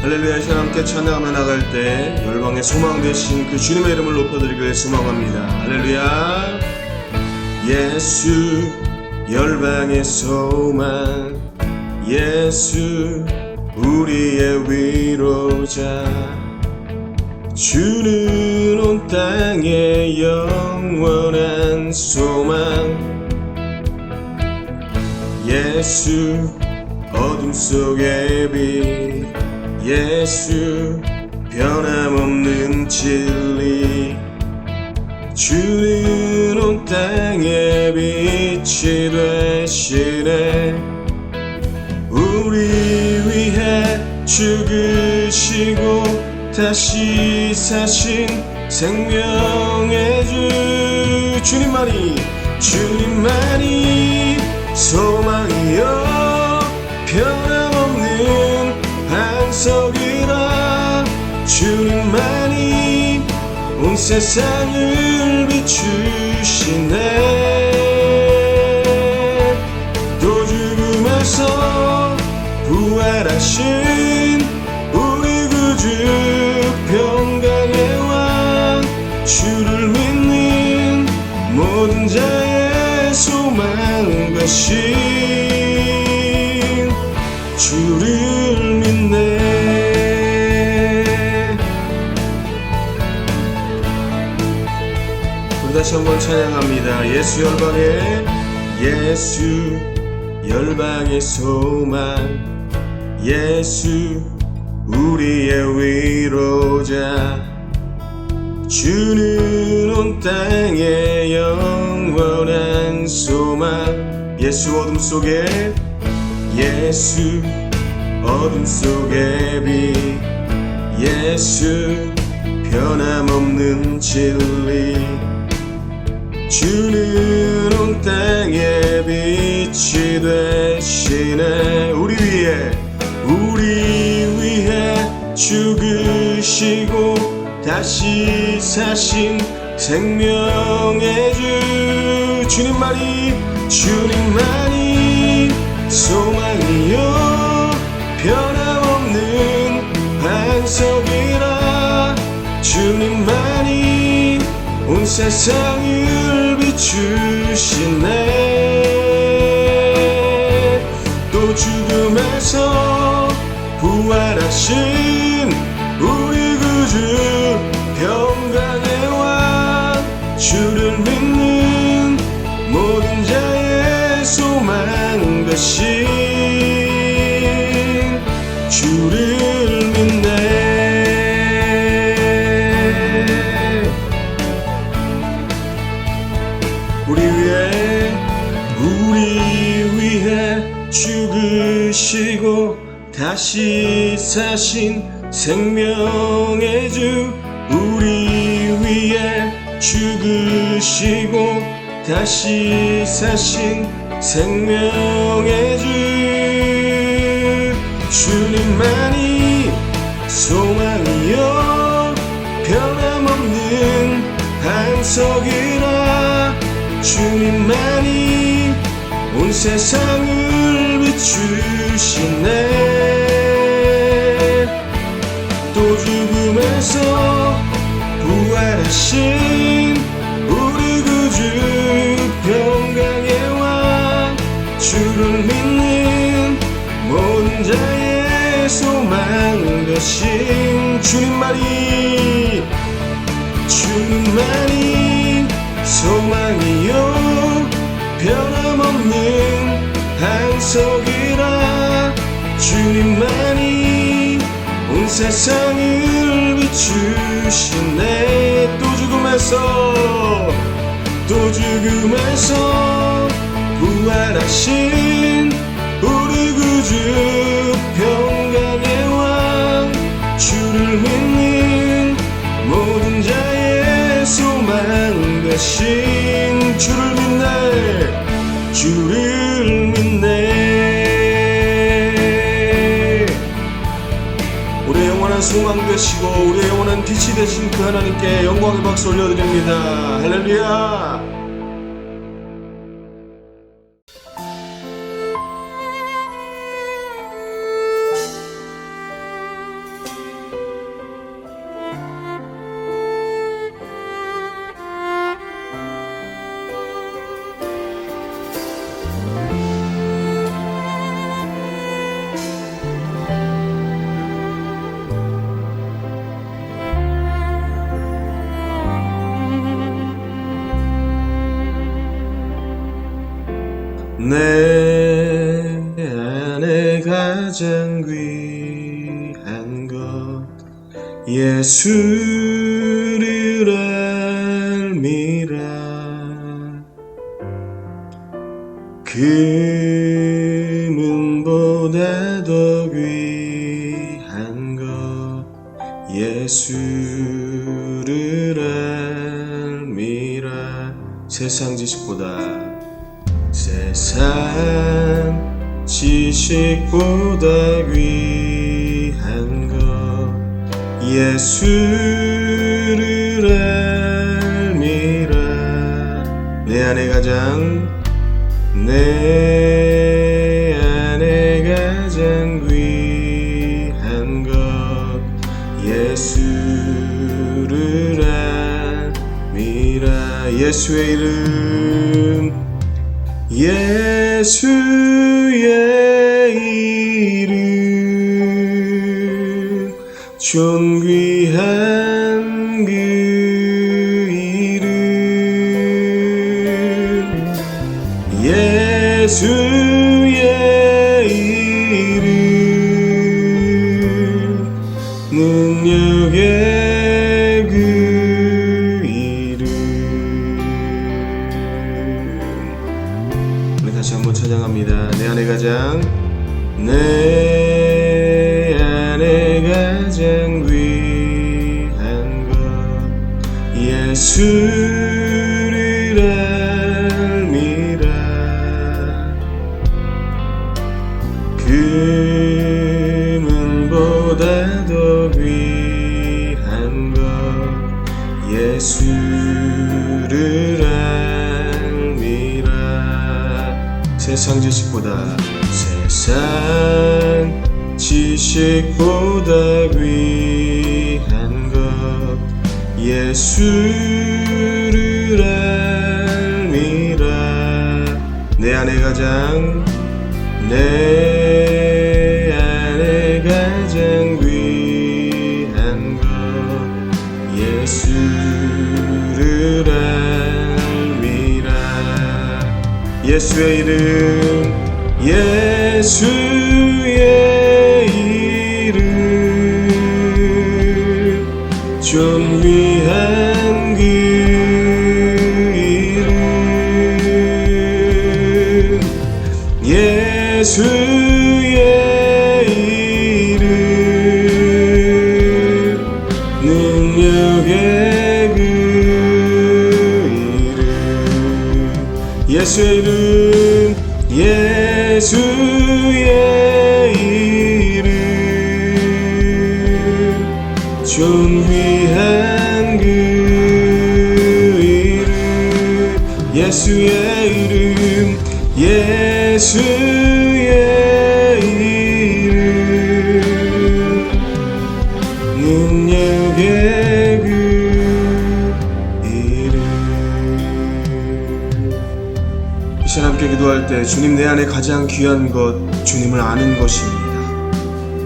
할렐루야. 이 시간 함께 찬양하며 나갈 때 열방의 소망 되신 그 주님의 이름을 높여드리길 소망합니다. 할렐루야. 예수 열방의 소망, 예수 우리의 위로자, 주는 온 땅의 영원한 소망, 예수 어둠 속의 빛, 예수 변함없는 진리, 주는 온 땅에 빛이 되시네. 우리 위해 죽으시고 다시 사신 생명의 주, 주님만이 소망이여 변함없는 반석이라. 주님만이 온 세상을 비추시네. 또 죽음에서 부활하신 우리 구주 평강의 왕, 주를 믿는 모든 자의 소망 되신 주를 믿네. 다시 한번 찬양합니다. 예수 열방의 소망, 예수 우리의 위로자, 주는 온 땅의 영원한 소망, 예수 어둠 속의 빛, 예수 변함없는 진리, 주는 온 땅에 빛이 되시네. 우리 위해 죽으시고 다시 사신 생명의 주, 주님만이 소망이요 변함없는 반석이라. 주님만이 온 세상을 비추시네. 또 죽음에서 부활하신 우리 구주 평강의 왕, 주를 믿는 모든 자의 소망 되신 주를 믿네. 우리 위해 죽으시고 다시 사신 생명의 주, 우리 위해 죽으시고 다시 사신 생명의 주, 주님만이 소망이요 변함없는 반석이라. 주님만이 온 세상을 비추시네. 또 죽음에서 부활하신 우리 구주 평강의 왕, 주를 믿는 모든 자의 소망 되신 주님만이 소망이요 변함없는 반석이라. 주님만이 온 세상을 비추시네. 또 죽음에서 부활하신 우리 구주 평강의 왕, 주를 믿는 모든 자의 소망 되신 주를 믿네. 우리의 영원한 소망 되시고 우리의 영원한 빛이 되신 그 하나님께 영광의 박수 올려드립니다. 할렐루야. 가장 귀한 것 예수를 알미라. 금은보다 더 귀한 것 예수를 알미라. 세상 지식보다 귀한 것 예수를 알미라. 내 안에 가장 귀한 것 예수를 알미라. 예수의 이름, 예수의 이름, 존귀한 그 이름, 예수의 이름, 능력의 그 이름. 우리 다시 한번 찬양합니다. 내 안에 가장 귀한 것 예수를 알미라. 금은보다 더 귀한 것 예수를 알미라. 세상 지식보다 귀한 것 예수를 알미라. 내 안에 가장 귀한 것 예수를 알미라. 예수의 이름, 예수의 이름, 존귀한 그 이름, 예수의 이름, 능력의 그 이름. 예수의 이름, 예수의 이름, 존귀한 그 이름. 예수의 이름, 예수의 이름, 능력의 그 이름. 이 시간 함께 기도할 때 주님, 내 안에 가장 귀한 것 주님을 아는 것입니다.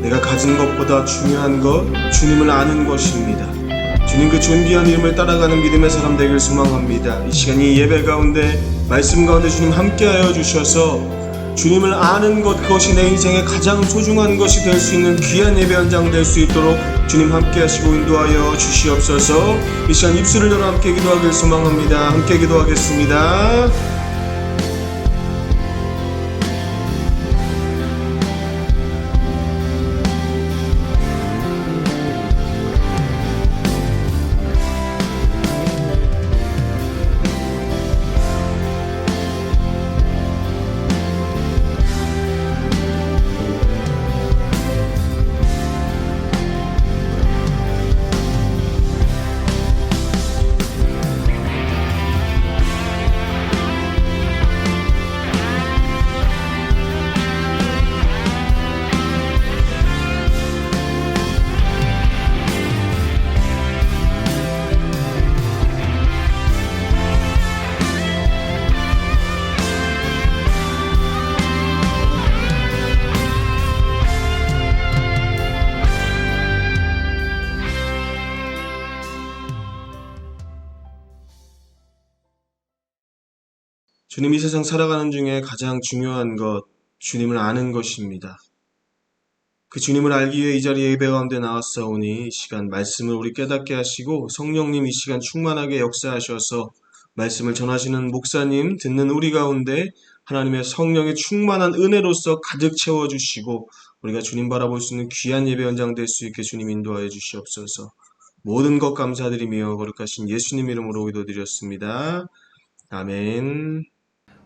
내가 가진 것보다 중요한 것 주님을 아는 것입니다. 주님, 그 존귀한 이름을 따라가는 믿음의 사람 되길 소망합니다. 이 시간 이 예배 가운데 말씀 가운데 주님 함께하여 주셔서 주님을 아는 것, 그것이 내 인생의 가장 소중한 것이 될 수 있는 귀한 예배 현장 될 수 있도록 주님 함께하시고 인도하여 주시옵소서. 이 시간 입술을 열어 함께 기도하길 소망합니다. 함께 기도하겠습니다. 주님, 이 세상 살아가는 중에 가장 중요한 것, 주님을 아는 것입니다. 그 주님을 알기 위해 이 자리에 예배 가운데 나왔사오니 이 시간 말씀을 우리 깨닫게 하시고 성령님 이 시간 충만하게 역사하셔서 말씀을 전하시는 목사님 듣는 우리 가운데 하나님의 성령의 충만한 은혜로서 가득 채워주시고 우리가 주님 바라볼 수 있는 귀한 예배 현장 될 수 있게 주님 인도하여 주시옵소서. 모든 것 감사드리며 거룩하신 예수님 이름으로 기도드렸습니다. 아멘.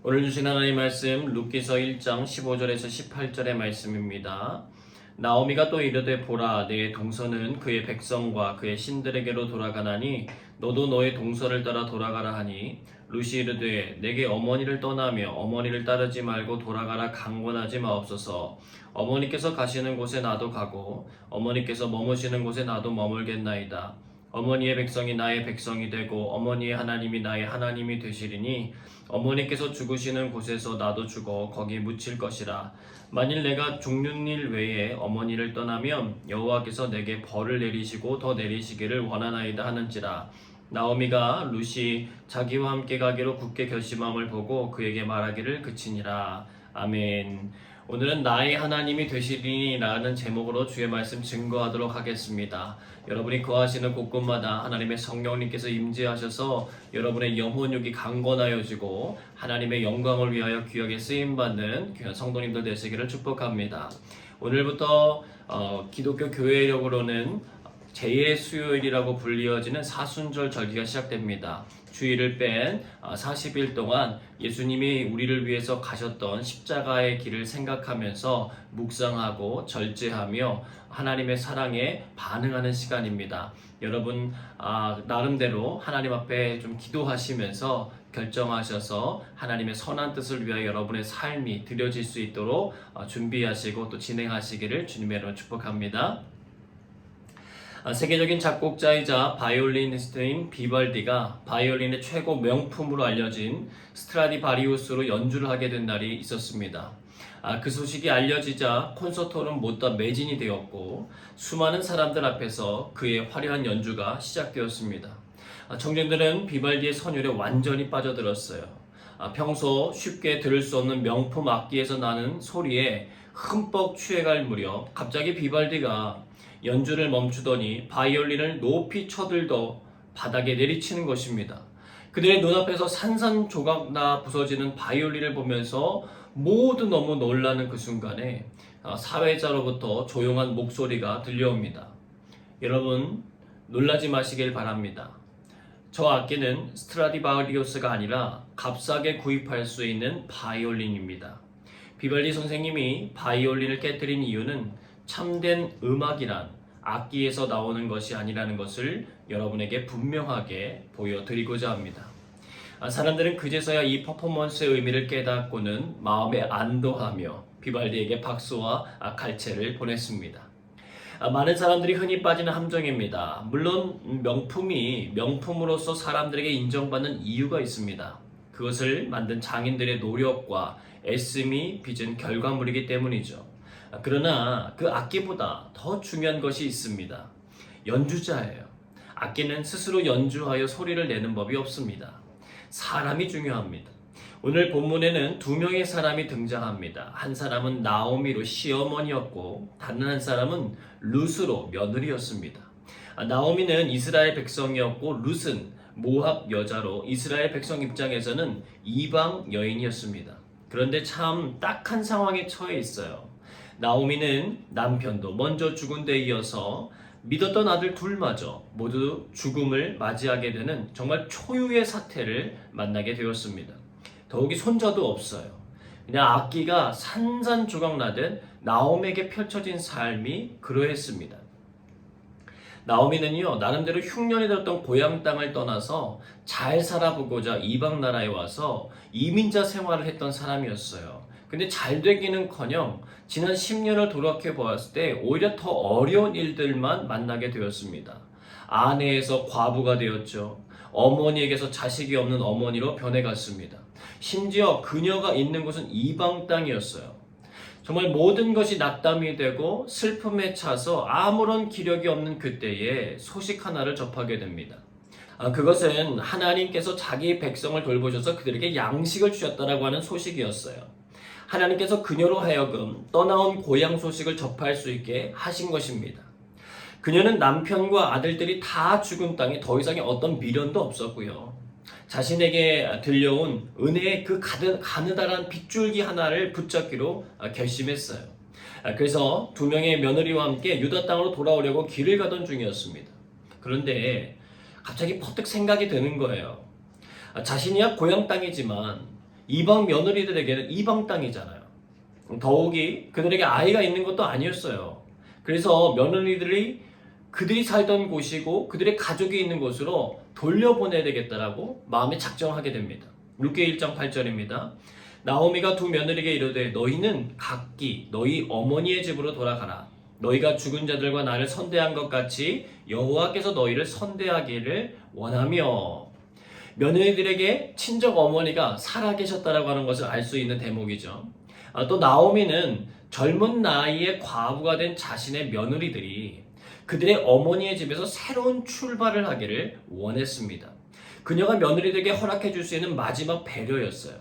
오늘 주신 하나님 말씀 룻기서 1장 15절에서 18절의 말씀입니다. 나오미가 또 이르되 보라 내 동서는 그의 백성과 그의 신들에게로 돌아가나니 너도 너의 동서를 따라 돌아가라 하니 룻이 이르되 내게 어머니를 떠나며 어머니를 따르지 말고 돌아가라 강권하지 마옵소서. 어머니께서 가시는 곳에 나도 가고 어머니께서 머무시는 곳에 나도 머물겠나이다. 어머니의 백성이 나의 백성이 되고 어머니의 하나님이 나의 하나님이 되시리니 어머니께서 죽으시는 곳에서 나도 죽어 거기 묻힐 것이라. 만일 내가 죽는 일 외에 어머니를 떠나면 여호와께서 내게 벌을 내리시고 더 내리시기를 원하나이다 하는지라. 나오미가 룻이 자기와 함께 가기로 굳게 결심함을 보고 그에게 말하기를 그치니라. 아멘. 오늘은 나의 하나님이 되시리니 라는 제목으로 주의 말씀 증거하도록 하겠습니다. 여러분이 거하시는 곳곳마다 하나님의 성령님께서 임재하셔서 여러분의 영혼육이 강건하여지고 하나님의 영광을 위하여 귀하게 쓰임받는 귀한 성도님들 되시기를 축복합니다. 오늘부터 기독교 교회력으로는 제2의 수요일이라고 불리어지는 사순절 절기가 시작됩니다. 주일을 뺀 40일 동안 예수님이 우리를 위해서 가셨던 십자가의 길을 생각하면서 묵상하고 절제하며 하나님의 사랑에 반응하는 시간입니다. 여러분 나름대로 하나님 앞에 좀 기도하시면서 결정하셔서 하나님의 선한 뜻을 위하여 여러분의 삶이 드려질 수 있도록 준비하시고 또 진행하시기를 주님의 이름으로 축복합니다. 세계적인 작곡자이자 바이올리니스트인 비발디가 바이올린의 최고 명품으로 알려진 스트라디바리우스로 연주를 하게 된 날이 있었습니다. 그 소식이 알려지자 콘서트홀은 못다 매진이 되었고 수많은 사람들 앞에서 그의 화려한 연주가 시작되었습니다. 청중들은 비발디의 선율에 완전히 빠져들었어요. 평소 쉽게 들을 수 없는 명품 악기에서 나는 소리에 흠뻑 취해갈 무렵 갑자기 비발디가 연주를 멈추더니 바이올린을 높이 쳐들더 바닥에 내리치는 것입니다. 그들의 눈앞에서 산산조각나 부서지는 바이올린을 보면서 모두 너무 놀라는 그 순간에 사회자로부터 조용한 목소리가 들려옵니다. 여러분 놀라지 마시길 바랍니다. 저 악기는 스트라디바리우스가 아니라 값싸게 구입할 수 있는 바이올린입니다. 비발디 선생님이 바이올린을 깨뜨린 이유는 참된 음악이란 악기에서 나오는 것이 아니라는 것을 여러분에게 분명하게 보여드리고자 합니다. 사람들은 그제서야 이 퍼포먼스의 의미를 깨닫고는 마음에 안도하며 비발디에게 박수와 갈채를 보냈습니다. 많은 사람들이 흔히 빠지는 함정입니다. 물론 명품이 명품으로서 사람들에게 인정받는 이유가 있습니다. 그것을 만든 장인들의 노력과 애씀이 빚은 결과물이기 때문이죠. 그러나 그 악기보다 더 중요한 것이 있습니다. 연주자예요. 악기는 스스로 연주하여 소리를 내는 법이 없습니다. 사람이 중요합니다. 오늘 본문에는 두 명의 사람이 등장합니다. 한 사람은 나오미로 시어머니였고 다른 한 사람은 룻으로 며느리였습니다. 나오미는 이스라엘 백성이었고 룻은 모압 여자로 이스라엘 백성 입장에서는 이방 여인이었습니다. 그런데 참 딱한 상황에 처해 있어요. 나오미는 남편도 먼저 죽은 데 이어서 믿었던 아들 둘마저 모두 죽음을 맞이하게 되는 정말 초유의 사태를 만나게 되었습니다. 더욱이 손자도 없어요. 그냥 악기가 산산조각나듯 나오미에게 펼쳐진 삶이 그러했습니다. 나오미는요 나름대로 흉년이 들었던 고향 땅을 떠나서 잘 살아보고자 이방 나라에 와서 이민자 생활을 했던 사람이었어요. 근데 잘 되기는커녕 지난 10년을 돌이켜 보았을 때 오히려 더 어려운 일들만 만나게 되었습니다. 아내에서 과부가 되었죠. 어머니에게서 자식이 없는 어머니로 변해갔습니다. 심지어 그녀가 있는 곳은 이방 땅이었어요. 정말 모든 것이 낙담이 되고 슬픔에 차서 아무런 기력이 없는 그때에 소식 하나를 접하게 됩니다. 그것은 하나님께서 자기 백성을 돌보셔서 그들에게 양식을 주셨다라고 하는 소식이었어요. 하나님께서 그녀로 하여금 떠나온 고향 소식을 접할 수 있게 하신 것입니다. 그녀는 남편과 아들들이 다 죽은 땅에 더 이상의 어떤 미련도 없었고요. 자신에게 들려온 은혜의 그 가느다란 빗줄기 하나를 붙잡기로 결심했어요. 그래서 두 명의 며느리와 함께 유다 땅으로 돌아오려고 길을 가던 중이었습니다. 그런데 갑자기 퍼뜩 생각이 드는 거예요. 자신이야 고향 땅이지만 이방 며느리들에게는 이방 땅이잖아요. 더욱이 그들에게 아이가 있는 것도 아니었어요. 그래서 며느리들이 그들이 살던 곳이고 그들의 가족이 있는 곳으로 돌려보내야 되겠다라고 마음에 작정하게 됩니다. 룻기 1장 8절입니다. 나오미가 두 며느리에게 이르되 너희는 각기 너희 어머니의 집으로 돌아가라. 너희가 죽은 자들과 나를 선대한 것 같이 여호와께서 너희를 선대하기를 원하며. 며느리들에게 친정 어머니가 살아계셨다라고 하는 것을 알 수 있는 대목이죠. 또 나오미는 젊은 나이에 과부가 된 자신의 며느리들이 그들의 어머니의 집에서 새로운 출발을 하기를 원했습니다. 그녀가 며느리들에게 허락해 줄 수 있는 마지막 배려였어요.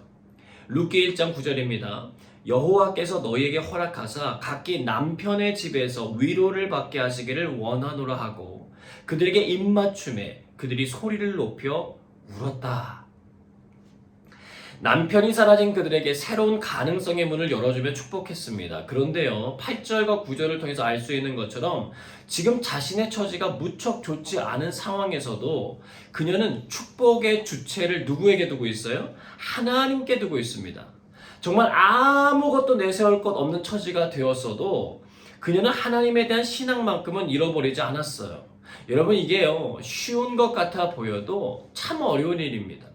룻기 1장 9절입니다. 여호와께서 너희에게 허락하사 각기 남편의 집에서 위로를 받게 하시기를 원하노라 하고 그들에게 입맞춤에 그들이 소리를 높여 울었다. 남편이 사라진 그들에게 새로운 가능성의 문을 열어주며 축복했습니다. 그런데요, 8절과 9절을 통해서 알 수 있는 것처럼 지금 자신의 처지가 무척 좋지 않은 상황에서도 그녀는 축복의 주체를 누구에게 두고 있어요? 하나님께 두고 있습니다. 정말 아무것도 내세울 것 없는 처지가 되었어도 그녀는 하나님에 대한 신앙만큼은 잃어버리지 않았어요. 여러분, 이게요, 쉬운 것 같아 보여도 참 어려운 일입니다.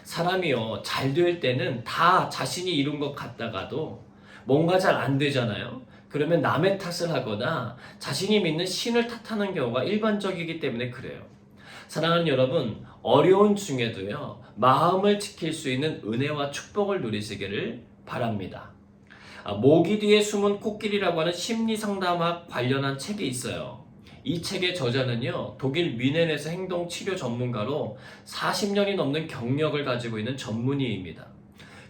사람이요, 잘 될 때는 다 자신이 이룬 것 같다가도 뭔가 잘 안 되잖아요. 그러면 남의 탓을 하거나 자신이 믿는 신을 탓하는 경우가 일반적이기 때문에 그래요. 사랑하는 여러분, 어려운 중에도요, 마음을 지킬 수 있는 은혜와 축복을 누리시기를 바랍니다. 모기 뒤에 숨은 코끼리라고 하는 심리상담학 관련한 책이 있어요. 이 책의 저자는요, 독일 뮌헨에서 행동치료 전문가로 40년이 넘는 경력을 가지고 있는 전문의입니다.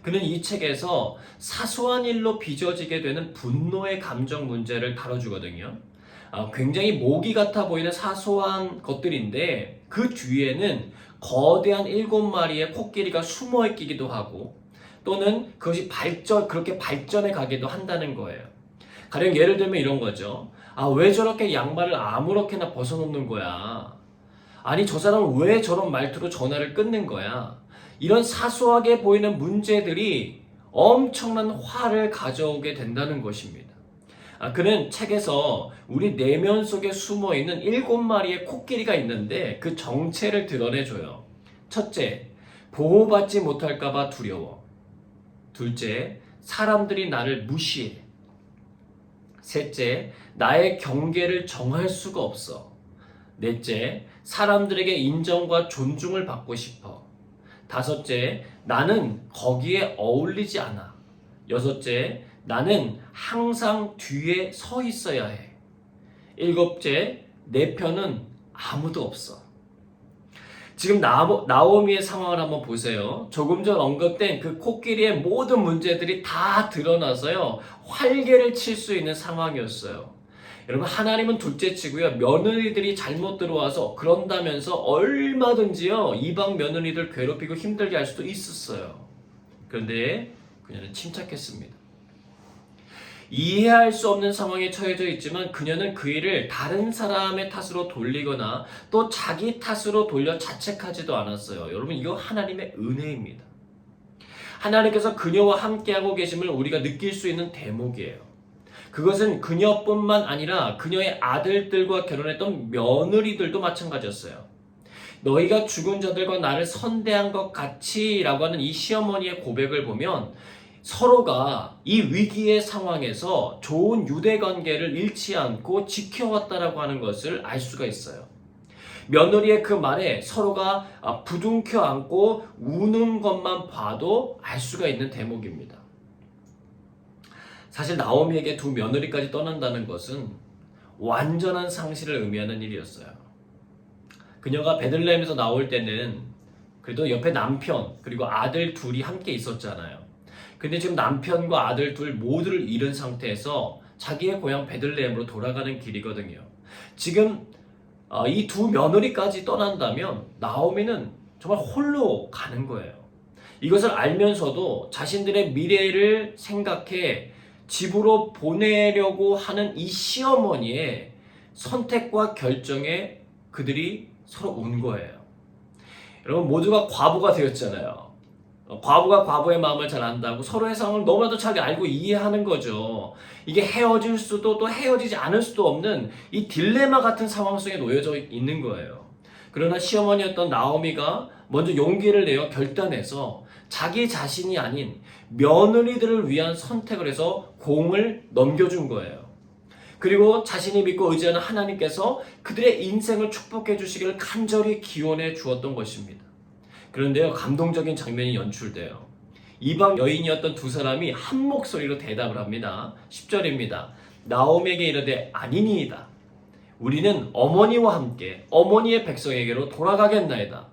그는 이 책에서 사소한 일로 빚어지게 되는 분노의 감정 문제를 다뤄주거든요. 굉장히 모기 같아 보이는 사소한 것들인데 그 뒤에는 거대한 7마리의 코끼리가 숨어 있기도 하고 또는 그것이 그렇게 발전해 가기도 한다는 거예요. 가령 예를 들면 이런 거죠. 왜 저렇게 양말을 아무렇게나 벗어놓는 거야? 아니, 저 사람은 왜 저런 말투로 전화를 끊는 거야? 이런 사소하게 보이는 문제들이 엄청난 화를 가져오게 된다는 것입니다. 그는 책에서 우리 내면 속에 숨어있는 7마리의 코끼리가 있는데 그 정체를 드러내줘요. 첫째, 보호받지 못할까봐 두려워. 둘째, 사람들이 나를 무시해. 셋째, 나의 경계를 정할 수가 없어. 넷째, 사람들에게 인정과 존중을 받고 싶어. 다섯째, 나는 거기에 어울리지 않아. 여섯째, 나는 항상 뒤에 서 있어야 해. 일곱째, 내 편은 아무도 없어. 지금 나오미의 상황을 한번 보세요. 조금 전 언급된 그 코끼리의 모든 문제들이 다 드러나서요, 활개를 칠 수 있는 상황이었어요. 여러분, 하나님은 둘째치고요, 며느리들이 잘못 들어와서 그런다면서 얼마든지요 이방 며느리들 괴롭히고 힘들게 할 수도 있었어요. 그런데 그녀는 침착했습니다. 이해할 수 없는 상황에 처해져 있지만 그녀는 그 일을 다른 사람의 탓으로 돌리거나 또 자기 탓으로 돌려 자책하지도 않았어요. 여러분, 이거 하나님의 은혜입니다. 하나님께서 그녀와 함께하고 계심을 우리가 느낄 수 있는 대목이에요. 그것은 그녀뿐만 아니라 그녀의 아들들과 결혼했던 며느리들도 마찬가지였어요. 너희가 죽은 자들과 나를 선대한 것 같이 라고 하는 이 시어머니의 고백을 보면 서로가 이 위기의 상황에서 좋은 유대 관계를 잃지 않고 지켜왔다라고 하는 것을 알 수가 있어요. 며느리의 그 말에 서로가 부둥켜 안고 우는 것만 봐도 알 수가 있는 대목입니다. 사실 나오미에게 두 며느리까지 떠난다는 것은 완전한 상실을 의미하는 일이었어요. 그녀가 베들레헴에서 나올 때는 그래도 옆에 남편 그리고 아들 둘이 함께 있었잖아요. 근데 지금 남편과 아들 둘 모두를 잃은 상태에서 자기의 고향 베들레헴으로 돌아가는 길이거든요. 지금 이 두 며느리까지 떠난다면 나오미는 정말 홀로 가는 거예요. 이것을 알면서도 자신들의 미래를 생각해 집으로 보내려고 하는 이 시어머니의 선택과 결정에 그들이 서로 운 거예요. 여러분 모두가 과부가 되었잖아요. 과부가 과부의 마음을 잘 안다고 서로의 상황을 너무나도 잘 알고 이해하는 거죠. 이게 헤어질 수도 또 헤어지지 않을 수도 없는 이 딜레마 같은 상황 속에 놓여져 있는 거예요. 그러나 시어머니였던 나오미가 먼저 용기를 내어 결단해서 자기 자신이 아닌 며느리들을 위한 선택을 해서 공을 넘겨준 거예요. 그리고 자신이 믿고 의지하는 하나님께서 그들의 인생을 축복해 주시기를 간절히 기원해 주었던 것입니다. 그런데요, 감동적인 장면이 연출돼요. 이방 여인이었던 두 사람이 한 목소리로 대답을 합니다. 10절입니다. 나오미에게 이르되 아니니이다. 우리는 어머니와 함께 어머니의 백성에게로 돌아가겠나이다.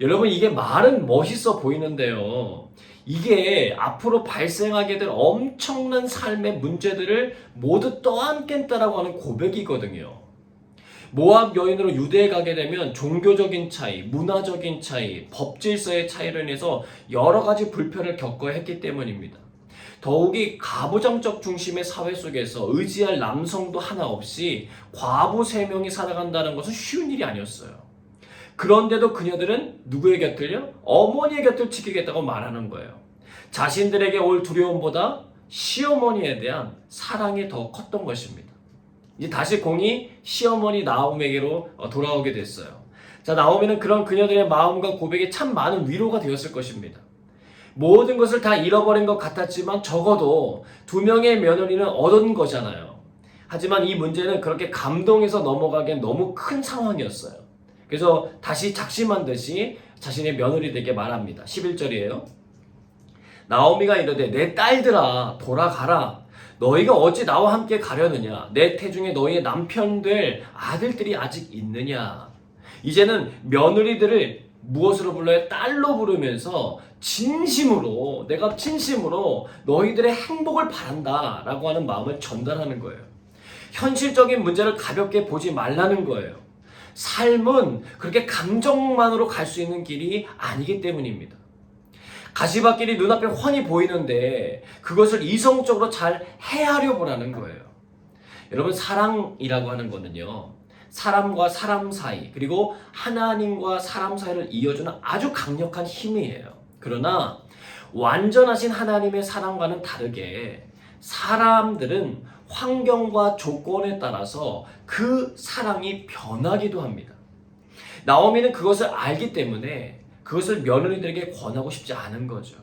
여러분 이게 말은 멋있어 보이는데요. 이게 앞으로 발생하게 될 엄청난 삶의 문제들을 모두 떠안겠다라고 하는 고백이거든요. 모압 여인으로 유대에 가게 되면 종교적인 차이, 문화적인 차이, 법질서의 차이로 인해서 여러 가지 불편을 겪어야 했기 때문입니다. 더욱이 가부장적 중심의 사회 속에서 의지할 남성도 하나 없이 과부 3명이 살아간다는 것은 쉬운 일이 아니었어요. 그런데도 그녀들은 누구의 곁을요? 어머니의 곁을 지키겠다고 말하는 거예요. 자신들에게 올 두려움보다 시어머니에 대한 사랑이 더 컸던 것입니다. 이제 다시 공이 시어머니 나오미에게로 돌아오게 됐어요. 자, 나오미는 그런 그녀들의 마음과 고백에 참 많은 위로가 되었을 것입니다. 모든 것을 다 잃어버린 것 같았지만 적어도 2명의 며느리는 얻은 거잖아요. 하지만 이 문제는 그렇게 감동해서 넘어가기엔 너무 큰 상황이었어요. 그래서 다시 작심한 듯이 자신의 며느리들에게 말합니다. 11절이에요. 나오미가 이르되 내 딸들아 돌아가라. 너희가 어찌 나와 함께 가려느냐? 내 태중에 너희의 남편 될 아들들이 아직 있느냐? 이제는 며느리들을 무엇으로 불러요? 딸로 부르면서 내가 진심으로 너희들의 행복을 바란다 라고 하는 마음을 전달하는 거예요. 현실적인 문제를 가볍게 보지 말라는 거예요. 삶은 그렇게 감정만으로 갈 수 있는 길이 아니기 때문입니다. 가시밭길이 눈앞에 훤히 보이는데 그것을 이성적으로 잘 헤아려 보라는 거예요. 여러분 사랑이라고 하는 거는요, 사람과 사람 사이 그리고 하나님과 사람 사이를 이어주는 아주 강력한 힘이에요. 그러나 완전하신 하나님의 사랑과는 다르게 사람들은 환경과 조건에 따라서 그 사랑이 변하기도 합니다. 나오미는 그것을 알기 때문에 그것을 며느리들에게 권하고 싶지 않은 거죠.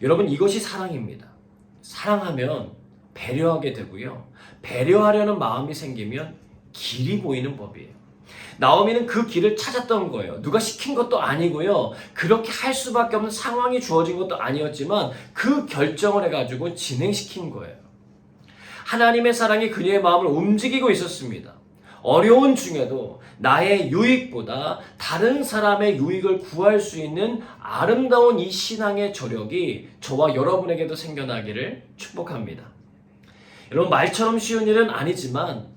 여러분 이것이 사랑입니다. 사랑하면 배려하게 되고요. 배려하려는 마음이 생기면 길이 보이는 법이에요. 나오미는 그 길을 찾았던 거예요. 누가 시킨 것도 아니고요. 그렇게 할 수밖에 없는 상황이 주어진 것도 아니었지만 그 결정을 해가지고 진행시킨 거예요. 하나님의 사랑이 그녀의 마음을 움직이고 있었습니다. 어려운 중에도 나의 유익보다 다른 사람의 유익을 구할 수 있는 아름다운 이 신앙의 저력이 저와 여러분에게도 생겨나기를 축복합니다. 여러분 말처럼 쉬운 일은 아니지만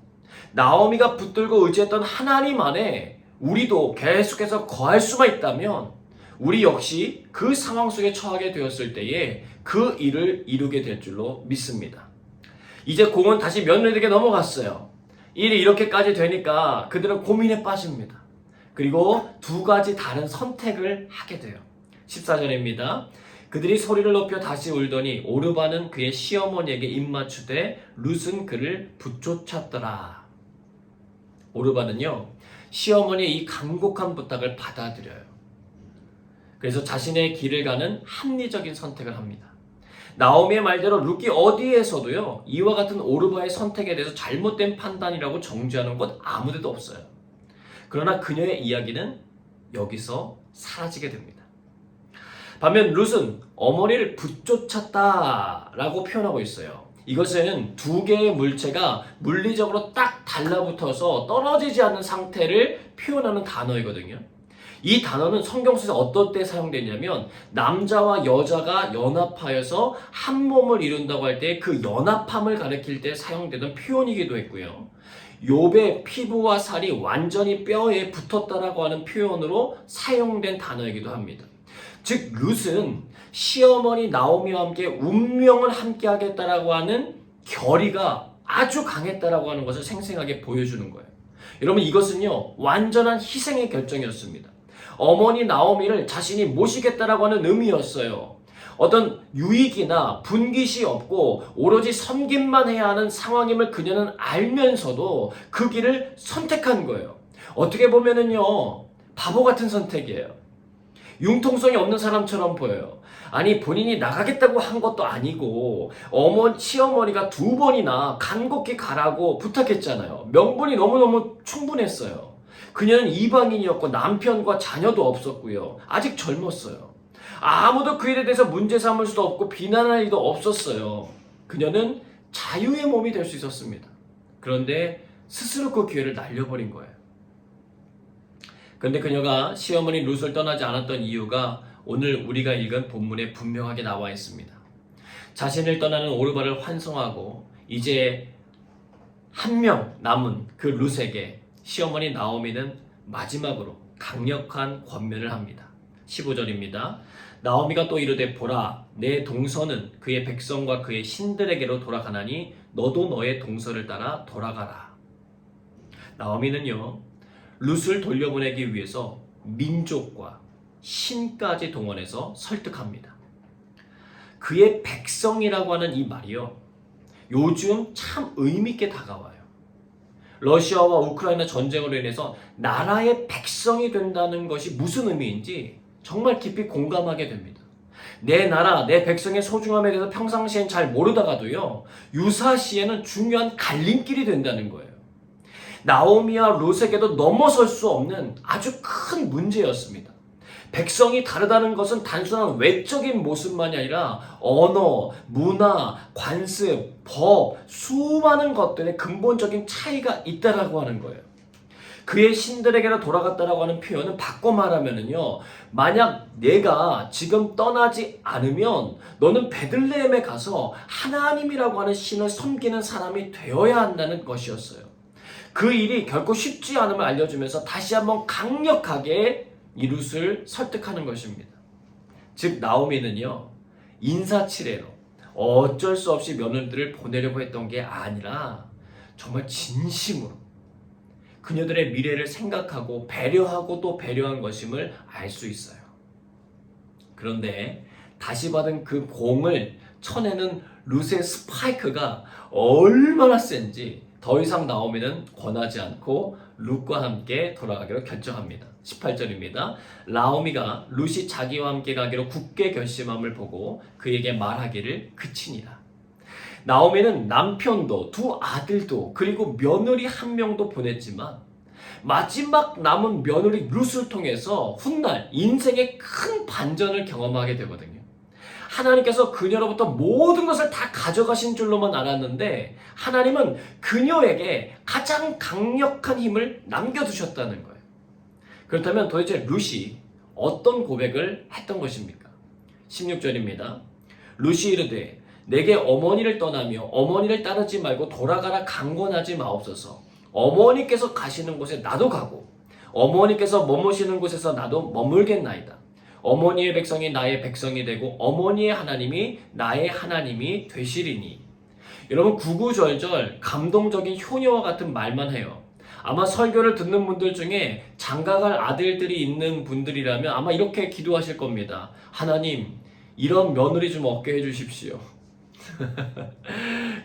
나오미가 붙들고 의지했던 하나님 안에 우리도 계속해서 거할 수만 있다면 우리 역시 그 상황 속에 처하게 되었을 때에 그 일을 이루게 될 줄로 믿습니다. 이제 공은 다시 며느리에게 넘어갔어요. 일이 이렇게까지 되니까 그들은 고민에 빠집니다. 그리고 2가지 다른 선택을 하게 돼요. 14절입니다. 그들이 소리를 높여 다시 울더니 오르바는 그의 시어머니에게 입맞추되 룻은 그를 붙쫓았더라. 오르바는요, 시어머니의 이 간곡한 부탁을 받아들여요. 그래서 자신의 길을 가는 합리적인 선택을 합니다. 나오미의 말대로 룻기 어디에서도요 이와 같은 오르바의 선택에 대해서 잘못된 판단이라고 정죄하는 곳 아무데도 없어요. 그러나 그녀의 이야기는 여기서 사라지게 됩니다. 반면 룻은 어머니를 붙쫓았다라고 표현하고 있어요. 이것은 2개의 물체가 물리적으로 딱 달라붙어서 떨어지지 않는 상태를 표현하는 단어이거든요. 이 단어는 성경 속에서 어떨 때 사용되냐면 남자와 여자가 연합하여서 한 몸을 이룬다고 할 때 그 연합함을 가리킬 때 사용되던 표현이기도 했고요. 욥의 피부와 살이 완전히 뼈에 붙었다라고 하는 표현으로 사용된 단어이기도 합니다. 즉 룻은 시어머니 나오미와 함께 운명을 함께 하겠다라고 하는 결의가 아주 강했다라고 하는 것을 생생하게 보여주는 거예요. 여러분 이것은요 완전한 희생의 결정이었습니다. 어머니 나오미를 자신이 모시겠다라고 하는 의미였어요. 어떤 유익이나 분깃이 없고 오로지 섬김만 해야 하는 상황임을 그녀는 알면서도 그 길을 선택한 거예요. 어떻게 보면은요 바보 같은 선택이에요. 융통성이 없는 사람처럼 보여요. 아니 본인이 나가겠다고 한 것도 아니고 시어머니가 2번이나 간곡히 가라고 부탁했잖아요. 명분이 너무너무 충분했어요. 그녀는 이방인이었고 남편과 자녀도 없었고요. 아직 젊었어요. 아무도 그 일에 대해서 문제 삼을 수도 없고 비난할 일도 없었어요. 그녀는 자유의 몸이 될 수 있었습니다. 그런데 스스로 그 기회를 날려버린 거예요. 그런데 그녀가 시어머니 룻을 떠나지 않았던 이유가 오늘 우리가 읽은 본문에 분명하게 나와 있습니다. 자신을 떠나는 오르바를 환송하고 이제 한 명 남은 그 룻에게 시어머니 나오미는 마지막으로 강력한 권면을 합니다. 15절입니다. 나오미가 또 이르되 보라 내 동서는 그의 백성과 그의 신들에게로 돌아가나니 너도 너의 동서를 따라 돌아가라. 나오미는요 룻을 돌려보내기 위해서 민족과 신까지 동원해서 설득합니다. 그의 백성이라고 하는 이 말이요 요즘 참 의미있게 다가와요. 러시아와 우크라이나 전쟁으로 인해서 나라의 백성이 된다는 것이 무슨 의미인지 정말 깊이 공감하게 됩니다. 내 나라, 내 백성의 소중함에 대해서 평상시엔 잘 모르다가도요 유사시에는 중요한 갈림길이 된다는 거예요. 나오미와 룻에게도 넘어설 수 없는 아주 큰 문제였습니다. 백성이 다르다는 것은 단순한 외적인 모습만이 아니라 언어, 문화, 관습, 법, 수많은 것들의 근본적인 차이가 있다라고 하는 거예요. 그의 신들에게로 돌아갔다라고 하는 표현은 바꿔 말하면은요, 만약 내가 지금 떠나지 않으면 너는 베들레헴에 가서 하나님이라고 하는 신을 섬기는 사람이 되어야 한다는 것이었어요. 그 일이 결코 쉽지 않음을 알려주면서 다시 한번 강력하게 이 룻을 설득하는 것입니다. 즉 나오미는요 인사치레로 어쩔 수 없이 며느리들을 보내려고 했던 게 아니라 정말 진심으로 그녀들의 미래를 생각하고 배려하고 또 배려한 것임을 알 수 있어요. 그런데 다시 받은 그 공을 쳐내는 룻의 스파이크가 얼마나 센지 더 이상 나오미는 권하지 않고 룻과 함께 돌아가기로 결정합니다. 18절입니다. 나오미가 룻이 자기와 함께 가기로 굳게 결심함을 보고 그에게 말하기를 그치니라. 나오미는 남편도 2 아들도 그리고 며느리 1명도 보냈지만 마지막 남은 며느리 룻을 통해서 훗날 인생의 큰 반전을 경험하게 되거든요. 하나님께서 그녀로부터 모든 것을 다 가져가신 줄로만 알았는데 하나님은 그녀에게 가장 강력한 힘을 남겨두셨다는 거예요. 그렇다면 도대체 룻이 어떤 고백을 했던 것입니까? 16절입니다. 룻이 이르되 내게 어머니를 떠나며 어머니를 따르지 말고 돌아가라 강권하지 마옵소서. 어머니께서 가시는 곳에 나도 가고 어머니께서 머무시는 곳에서 나도 머물겠나이다. 어머니의 백성이 나의 백성이 되고 어머니의 하나님이 나의 하나님이 되시리니. 여러분 구구절절 감동적인 효녀와 같은 말만 해요. 아마 설교를 듣는 분들 중에 장가갈 아들들이 있는 분들이라면 아마 이렇게 기도하실 겁니다. 하나님 이런 며느리 좀 얻게 해주십시오.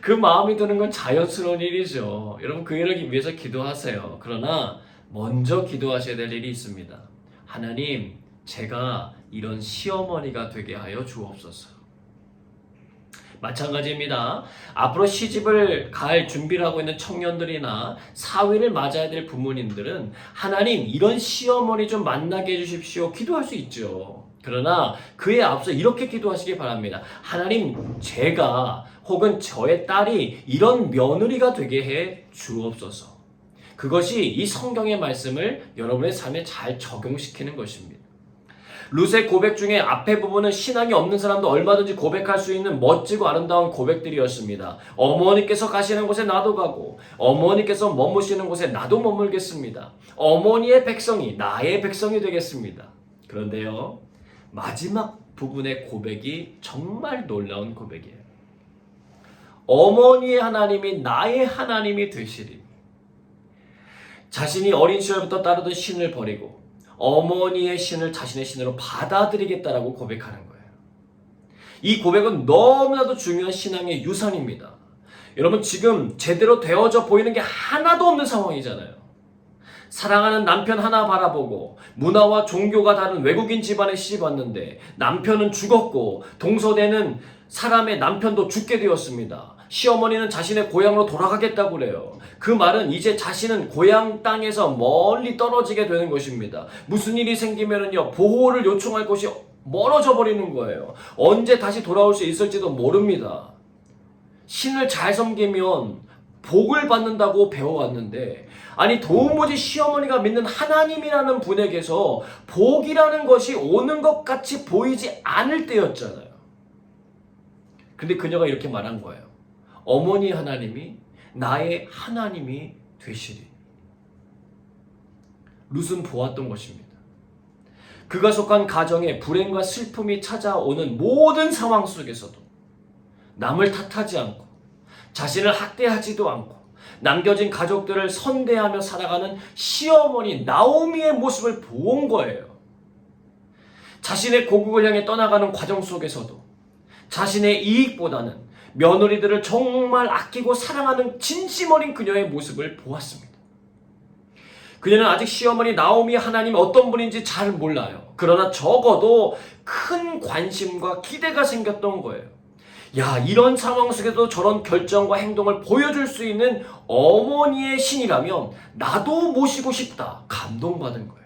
그 마음이 드는 건 자연스러운 일이죠. 여러분 그 일을 위해서 기도하세요. 그러나 먼저 기도하셔야 될 일이 있습니다. 하나님 제가 이런 시어머니가 되게 하여 주옵소서. 마찬가지입니다. 앞으로 시집을 갈 준비를 하고 있는 청년들이나 사위를 맞아야 될 부모님들은 하나님 이런 시어머니 좀 만나게 해주십시오. 기도할 수 있죠. 그러나 그에 앞서 이렇게 기도하시기 바랍니다. 하나님 제가 혹은 저의 딸이 이런 며느리가 되게 해 주옵소서. 그것이 이 성경의 말씀을 여러분의 삶에 잘 적용시키는 것입니다. 룻의 고백 중에 앞에 부분은 신앙이 없는 사람도 얼마든지 고백할 수 있는 멋지고 아름다운 고백들이었습니다. 어머니께서 가시는 곳에 나도 가고 어머니께서 머무시는 곳에 나도 머물겠습니다. 어머니의 백성이 나의 백성이 되겠습니다. 그런데요, 마지막 부분의 고백이 정말 놀라운 고백이에요. 어머니의 하나님이 나의 하나님이 되시리니. 자신이 어린 시절부터 따르던 신을 버리고 어머니의 신을 자신의 신으로 받아들이겠다라고 고백하는 거예요. 이 고백은 너무나도 중요한 신앙의 유산입니다. 여러분, 지금 제대로 되어져 보이는 게 하나도 없는 상황이잖아요. 사랑하는 남편 하나 바라보고 문화와 종교가 다른 외국인 집안에 시집 왔는데 남편은 죽었고 동서되는 사람의 남편도 죽게 되었습니다. 시어머니는 자신의 고향으로 돌아가겠다고 그래요. 그 말은 이제 자신은 고향 땅에서 멀리 떨어지게 되는 것입니다. 무슨 일이 생기면은요, 보호를 요청할 곳이 멀어져 버리는 거예요. 언제 다시 돌아올 수 있을지도 모릅니다. 신을 잘 섬기면 복을 받는다고 배워왔는데, 아니 도무지 시어머니가 믿는 하나님이라는 분에게서 복이라는 것이 오는 것 같이 보이지 않을 때였잖아요. 근데 그녀가 이렇게 말한 거예요. 어머니 하나님이 나의 하나님이 되시리. 룻은 보았던 것입니다. 그가 속한 가정에 불행과 슬픔이 찾아오는 모든 상황 속에서도 남을 탓하지 않고 자신을 학대하지도 않고 남겨진 가족들을 선대하며 살아가는 시어머니 나오미의 모습을 본 거예요. 자신의 고국을 향해 떠나가는 과정 속에서도 자신의 이익보다는 며느리들을 정말 아끼고 사랑하는 진심 어린 그녀의 모습을 보았습니다. 그녀는 아직 시어머니 나오미 하나님이 어떤 분인지 잘 몰라요. 그러나 적어도 큰 관심과 기대가 생겼던 거예요. 야, 이런 상황 속에도 저런 결정과 행동을 보여줄 수 있는 어머니의 신이라면 나도 모시고 싶다. 감동받은 거예요.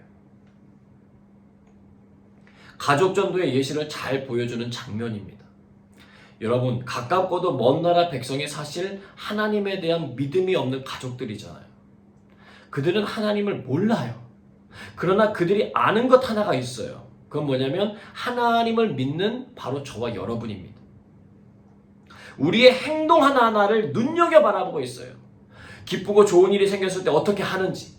가족 전도의 예시를 잘 보여주는 장면입니다. 여러분, 가깝고도 먼 나라 백성이 사실 하나님에 대한 믿음이 없는 가족들이잖아요. 그들은 하나님을 몰라요. 그러나 그들이 아는 것 하나가 있어요. 그건 뭐냐면 하나님을 믿는 바로 저와 여러분입니다. 우리의 행동 하나하나를 눈여겨 바라보고 있어요. 기쁘고 좋은 일이 생겼을 때 어떻게 하는지,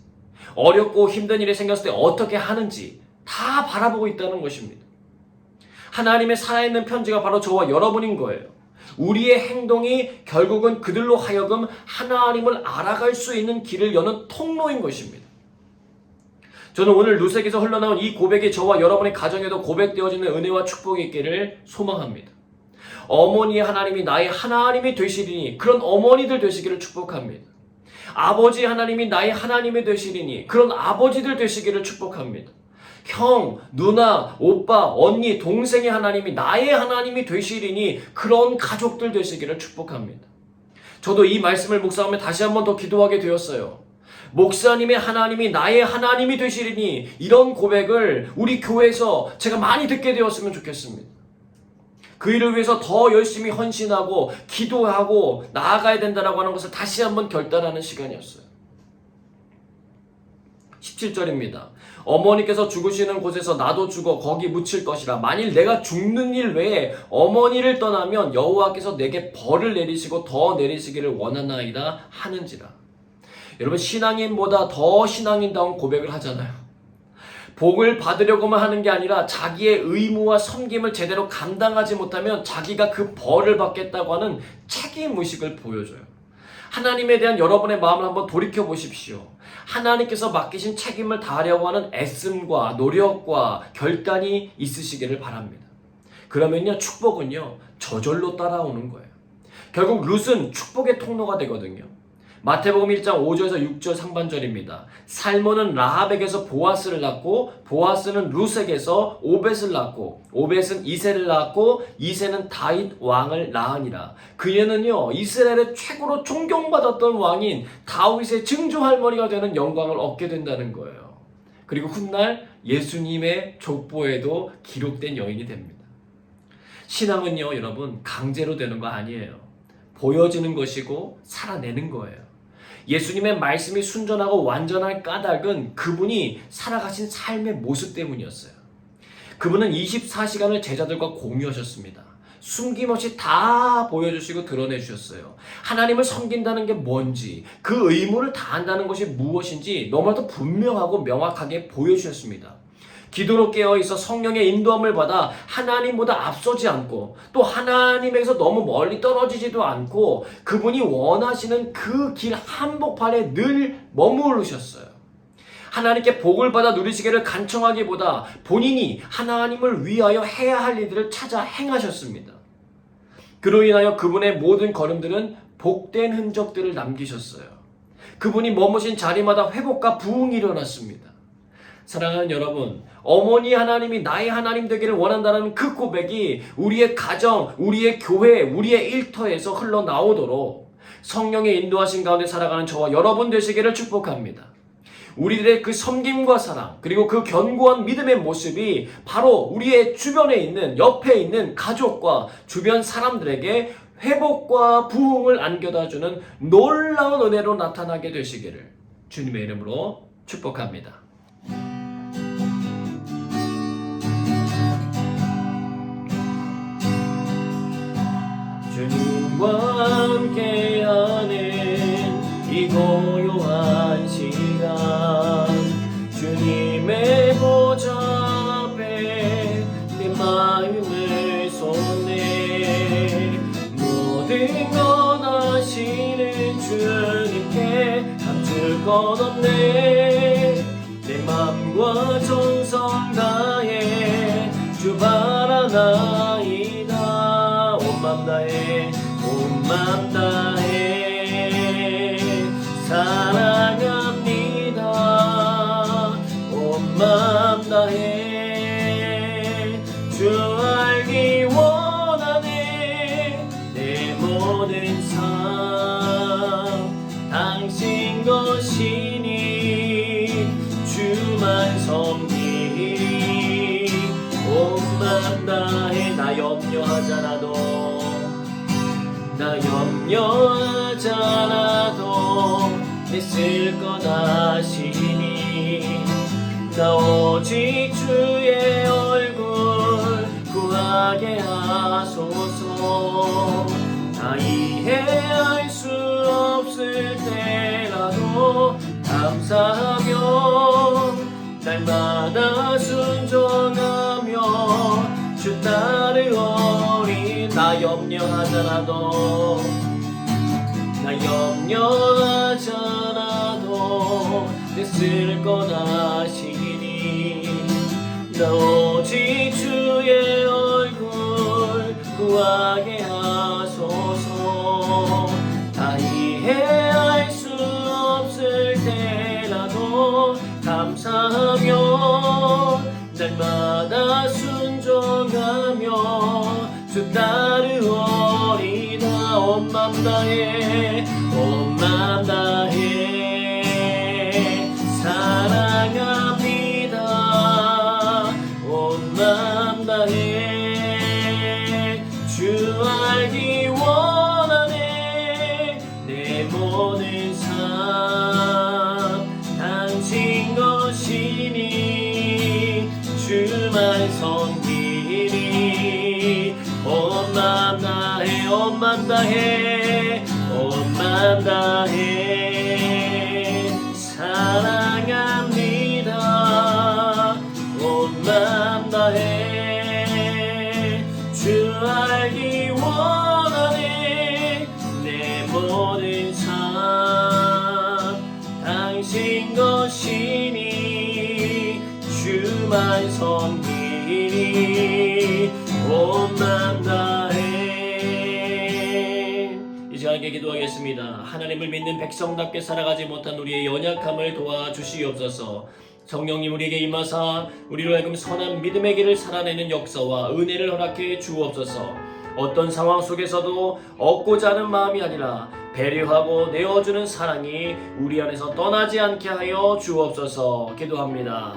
어렵고 힘든 일이 생겼을 때 어떻게 하는지 다 바라보고 있다는 것입니다. 하나님의 살아있는 편지가 바로 저와 여러분인 거예요. 우리의 행동이 결국은 그들로 하여금 하나님을 알아갈 수 있는 길을 여는 통로인 것입니다. 저는 오늘 룻에게서 흘러나온 이 고백이 저와 여러분의 가정에도 고백되어지는 은혜와 축복이 있기를 소망합니다. 어머니의 하나님이 나의 하나님이 되시리니 그런 어머니들 되시기를 축복합니다. 아버지 하나님이 나의 하나님이 되시리니 그런 아버지들 되시기를 축복합니다. 형, 누나, 오빠, 언니, 동생의 하나님이 나의 하나님이 되시리니 그런 가족들 되시기를 축복합니다. 저도 이 말씀을 묵상하며 다시 한번 더 기도하게 되었어요. 목사님의 하나님이 나의 하나님이 되시리니 이런 고백을 우리 교회에서 제가 많이 듣게 되었으면 좋겠습니다. 그 일을 위해서 더 열심히 헌신하고 기도하고 나아가야 된다고 하는 것을 다시 한번 결단하는 시간이었어요. 17절입니다. 어머니께서 죽으시는 곳에서 나도 죽어 거기 묻힐 것이라. 만일 내가 죽는 일 외에 어머니를 떠나면 여호와께서 내게 벌을 내리시고 더 내리시기를 원하나이다 하는지라. 여러분, 신앙인보다 더 신앙인다운 고백을 하잖아요. 복을 받으려고만 하는 게 아니라 자기의 의무와 섬김을 제대로 감당하지 못하면 자기가 그 벌을 받겠다고 하는 책임의식을 보여줘요. 하나님에 대한 여러분의 마음을 한번 돌이켜 보십시오. 하나님께서 맡기신 책임을 다하려고 하는 애씀과 노력과 결단이 있으시기를 바랍니다. 그러면요, 축복은요 저절로 따라오는 거예요. 결국 룻은 축복의 통로가 되거든요. 마태복음 1장 5절에서 6절 상반절입니다. 살몬은 라합에게서 보아스를 낳고 보아스는 룻에게서 오벳을 낳고 오벳은 이새를 낳고 이새는 다윗 왕을 낳으니라. 그녀는요 이스라엘의 최고로 존경받았던 왕인 다윗의 증조할머니가 되는 영광을 얻게 된다는 거예요. 그리고 훗날 예수님의 족보에도 기록된 여인이 됩니다. 신앙은요 여러분 강제로 되는 거 아니에요. 보여지는 것이고 살아내는 거예요. 예수님의 말씀이 순전하고 완전한 까닭은 그분이 살아가신 삶의 모습 때문이었어요. 그분은 24시간을 제자들과 공유하셨습니다. 숨김없이 다 보여주시고 드러내주셨어요. 하나님을 섬긴다는 게 뭔지, 그 의무를 다한다는 것이 무엇인지 너무나도 분명하고 명확하게 보여주셨습니다. 기도로 깨어있어 성령의 인도함을 받아 하나님보다 앞서지 않고 또 하나님에게서 너무 멀리 떨어지지도 않고 그분이 원하시는 그 길 한복판에 늘 머무르셨어요. 하나님께 복을 받아 누리시기를 간청하기보다 본인이 하나님을 위하여 해야 할 일들을 찾아 행하셨습니다. 그로 인하여 그분의 모든 걸음들은 복된 흔적들을 남기셨어요. 그분이 머무신 자리마다 회복과 부흥이 일어났습니다. 사랑하는 여러분, 어머니 하나님이 나의 하나님 되기를 원한다는 그 고백이 우리의 가정, 우리의 교회, 우리의 일터에서 흘러나오도록 성령의 인도하신 가운데 살아가는 저와 여러분 되시기를 축복합니다. 우리들의 그 섬김과 사랑, 그리고 그 견고한 믿음의 모습이 바로 우리의 주변에 있는, 옆에 있는 가족과 주변 사람들에게 회복과 부흥을 안겨다주는 놀라운 은혜로 나타나게 되시기를 주님의 이름으로 축복합니다. 주님과 함께하는 이 고요한 시간, 주님의 보좌 앞에 내 마음을 쏟네. 모든 것 아시는 주님께 감출 것 없네. 내 맘과 정성 다해 주 바라나이다. 온 맘 다해, 온 맘 다해 사랑합니다. 온 맘 다해 주 알기 원하네. 내 모든 삶 당신 것이니 주만 섬기리. 온 맘 다해 나 염려하잖아도, 나 염려하잖아도 내 쓸 것 아시니. 나 오직 주의 얼굴 구하게 하소서. 다 이해할 수 없을 때라도 감사하며 날마다 순종하며 주 따르오리. 나 염려하잖아도, 나 염려하잖아도 내 쓸 것 아시니. 나 오직 주의 얼굴 구하게 하소서. 다 이해할 수 없을 때라도 감사하며 날마다 순종하며 주 따르오리다. 온 맘 다해, 온 맘 다해 사랑합니다. 온 맘 다해 주 알기 원하네. 내 모든 삶 당신 것이니 주만 섬기리. 온 맘 다해, 온 맘 다해, 온 맘 다해 사랑합니다. 온 맘 다해 주 알기 원하네. 내 모든 삶 당신 것이니 주만 섬기리. 온 맘 다해. 이 시간에 기도하겠습니다. 하나님을 믿는 백성답게 살아가지 못한 우리의 연약함을 도와주시옵소서. 성령님 우리에게 임하사 우리로 하여금 선한 믿음의 길을 살아내는 역사와 은혜를 허락해 주옵소서. 어떤 상황 속에서도 얻고자 하는 마음이 아니라 배려하고 내어주는 사랑이 우리 안에서 떠나지 않게 하여 주옵소서. 기도합니다.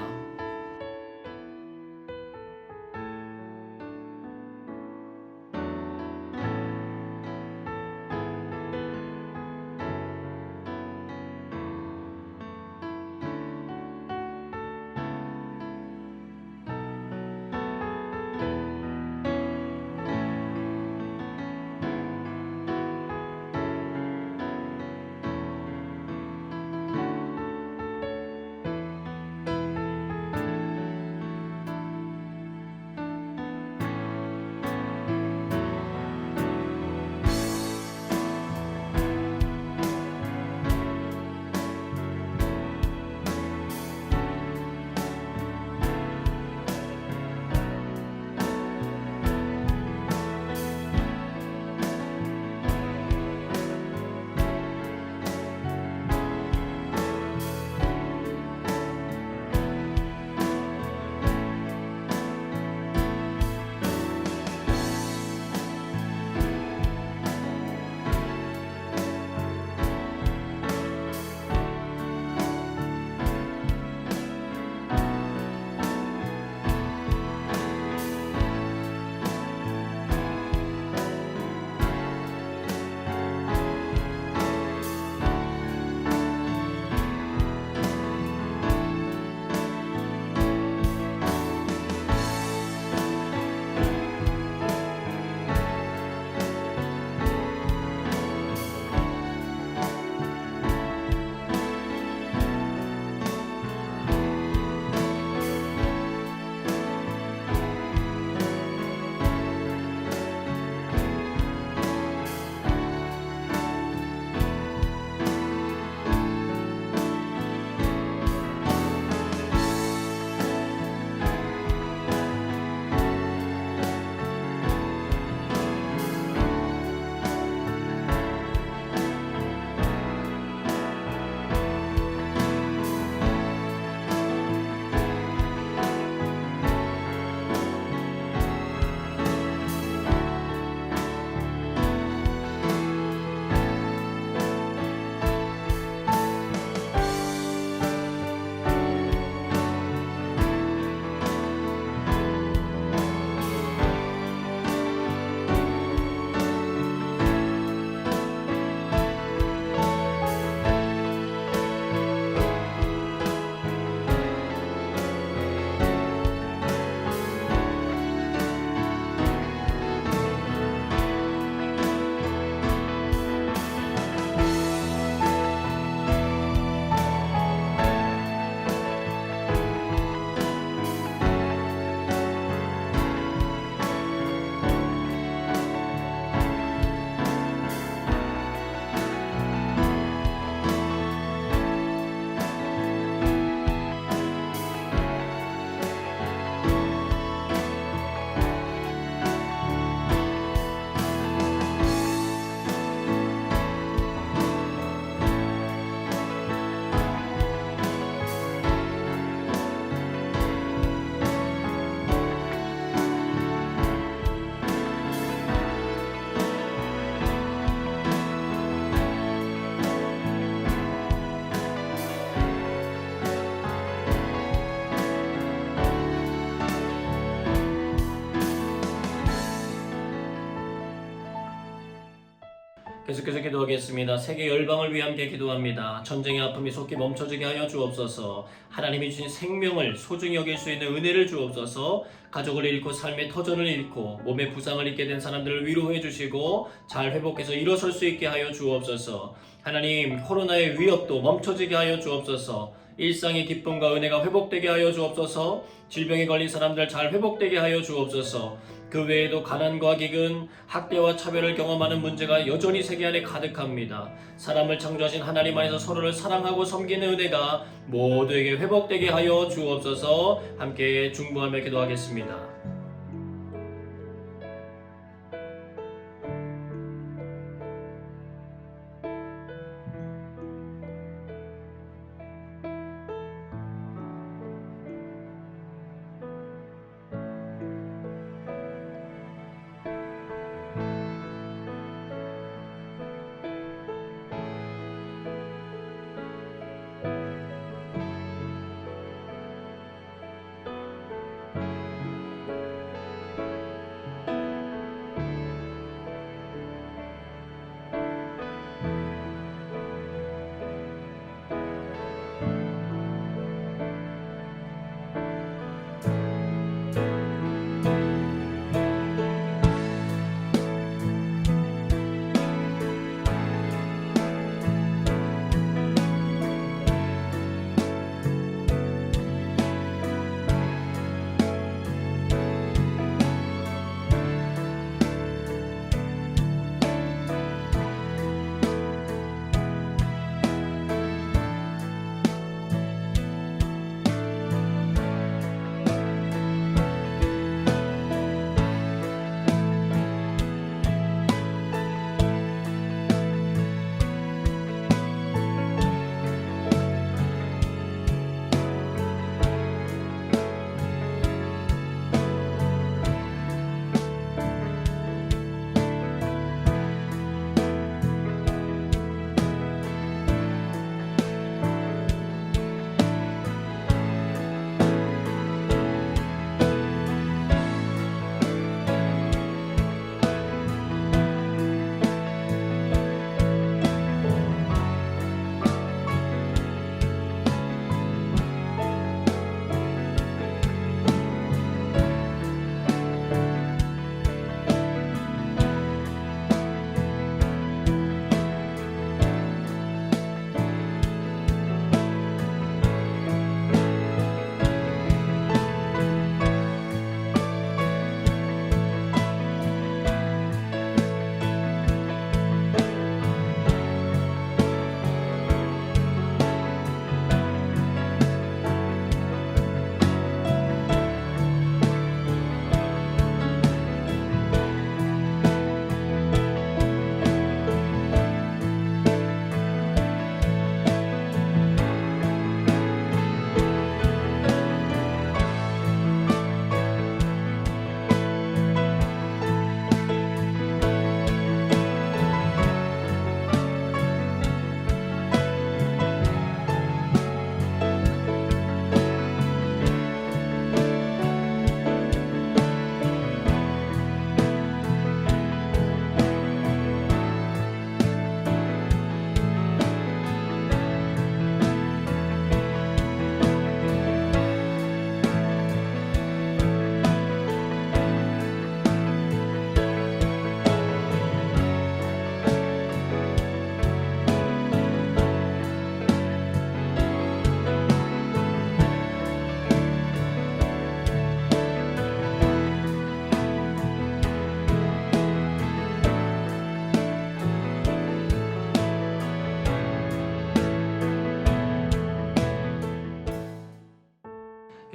계속해서 기도하겠습니다. 세계 열방을 위해 함께 기도합니다. 전쟁의 아픔이 속히 멈춰지게 하여 주옵소서. 하나님이 주신 생명을 소중히 여길 수 있는 은혜를 주옵소서. 가족을 잃고 삶의 터전을 잃고 몸의 부상을 입게 된 사람들을 위로해 주시고 잘 회복해서 일어설 수 있게 하여 주옵소서. 하나님, 코로나의 위협도 멈춰지게 하여 주옵소서. 일상의 기쁨과 은혜가 회복되게 하여 주옵소서. 질병에 걸린 사람들 잘 회복되게 하여 주옵소서. 그 외에도 가난과 기근, 학대와 차별을 경험하는 문제가 여전히 세계 안에 가득합니다. 사람을 창조하신 하나님 안에서 서로를 사랑하고 섬기는 은혜가 모두에게 회복되게 하여 주옵소서. 함께 중보하며 기도하겠습니다.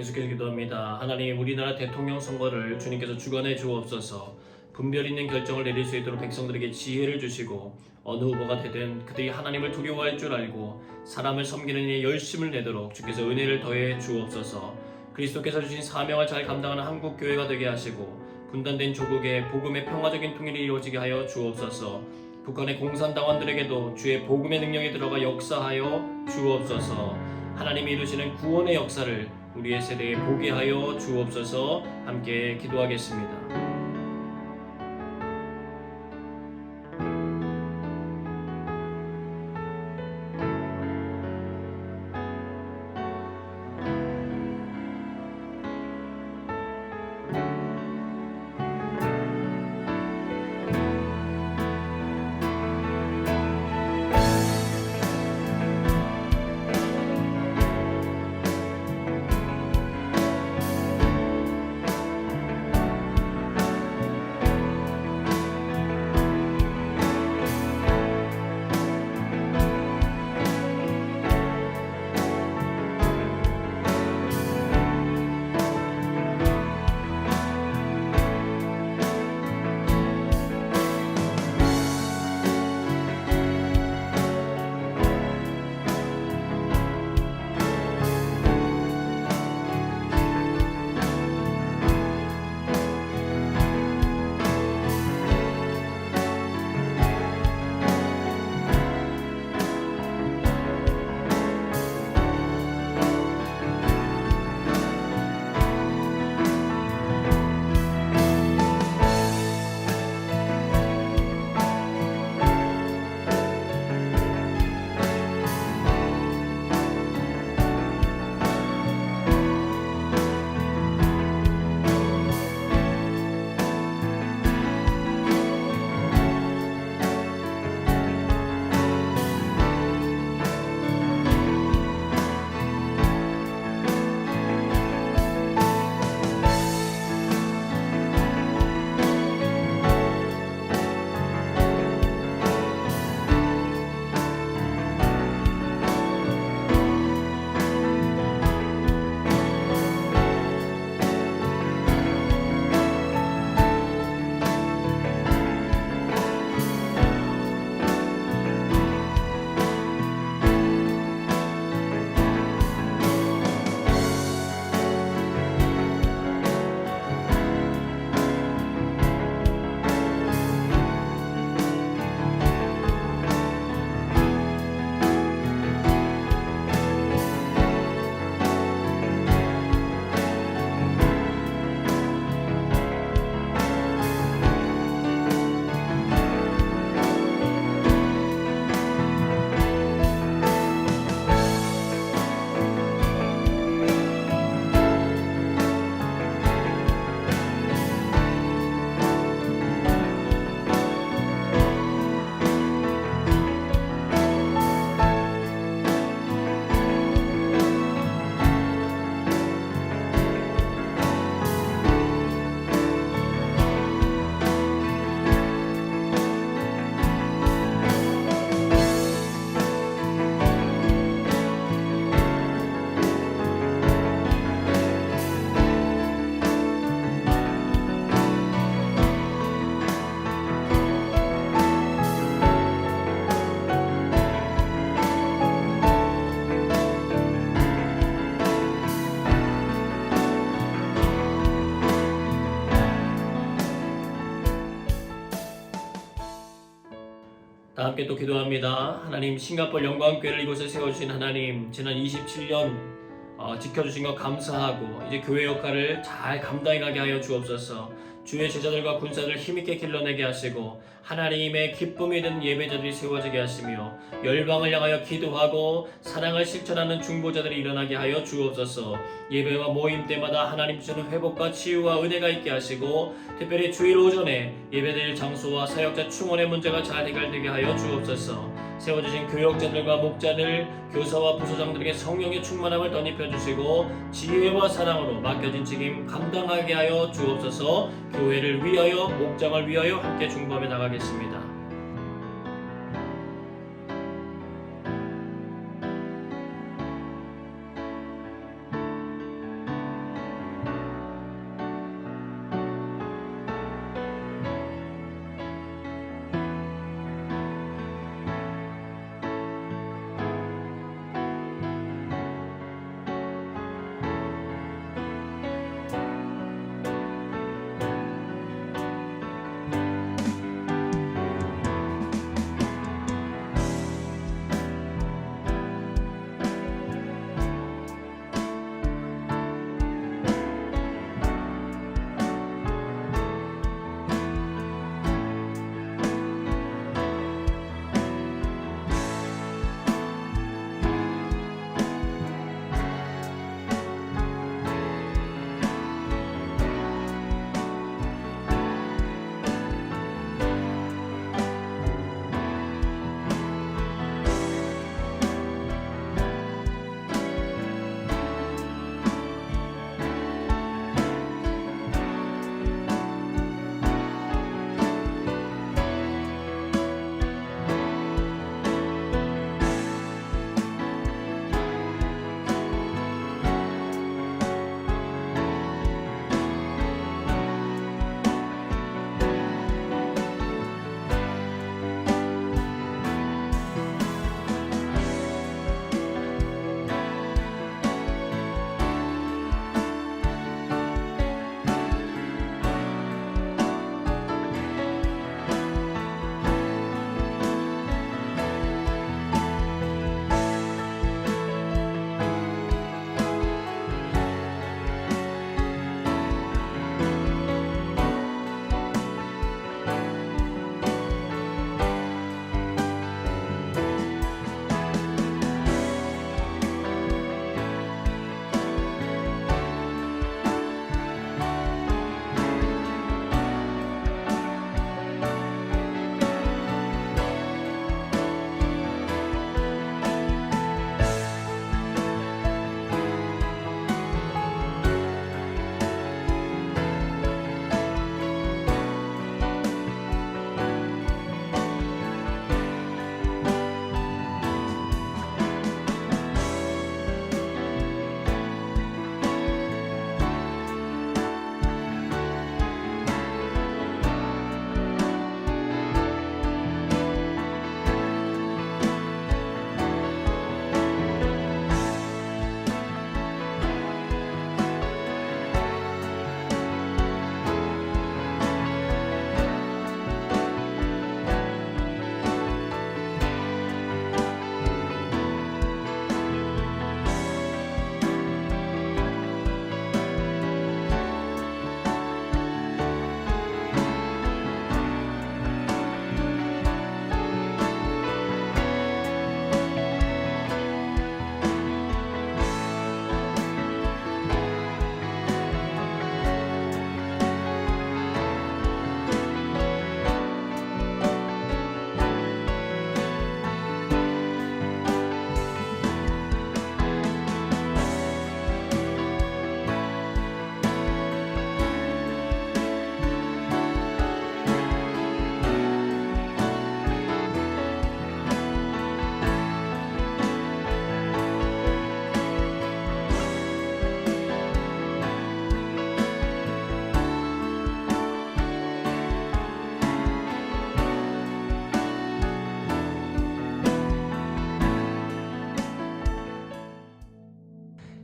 계속해서 기도합니다. 하나님, 우리나라 대통령 선거를 주님께서 주관해 주옵소서. 분별 있는 결정을 내릴 수 있도록 백성들에게 지혜를 주시고 어느 후보가 되든 그들이 하나님을 두려워할 줄 알고 사람을 섬기는 일에 열심을 내도록 주께서 은혜를 더해 주옵소서. 그리스도께서 주신 사명을 잘 감당하는 한국 교회가 되게 하시고 분단된 조국에 복음의 평화적인 통일이 이루어지게 하여 주옵소서. 북한의 공산당원들에게도 주의 복음의 능력이 들어가 역사하여 주옵소서. 하나님이 이루시는 구원의 역사를 우리의 세대에 보게 하여 주옵소서. 함께 기도하겠습니다. 함께 또 기도합니다. 하나님, 싱가포르 영광교회를 이곳에 세워주신 하나님, 지난 27년 지켜주신 것 감사하고 이제 교회 역할을 잘 감당하게 하여 주옵소서. 주의 제자들과 군사들 힘있게 길러내게 하시고 하나님의 기쁨이 된 예배자들이 세워지게 하시며 열방을 향하여 기도하고 사랑을 실천하는 중보자들이 일어나게 하여 주옵소서. 예배와 모임 때마다 하나님 주시는 회복과 치유와 은혜가 있게 하시고 특별히 주일 오전에 예배드릴 장소와 사역자 충원의 문제가 잘 해결되게 하여 주옵소서. 세워주신 교역자들과 목자들, 교사와 부소장들에게 성령의 충만함을 덧입혀 주시고 지혜와 사랑으로 맡겨진 책임 감당하게 하여 주옵소서. 교회를 위하여, 목장을 위하여 함께 중보하며 나가겠습니다.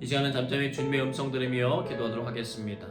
이 시간은 잠잠히 주님의 음성 들으며 기도하도록 하겠습니다.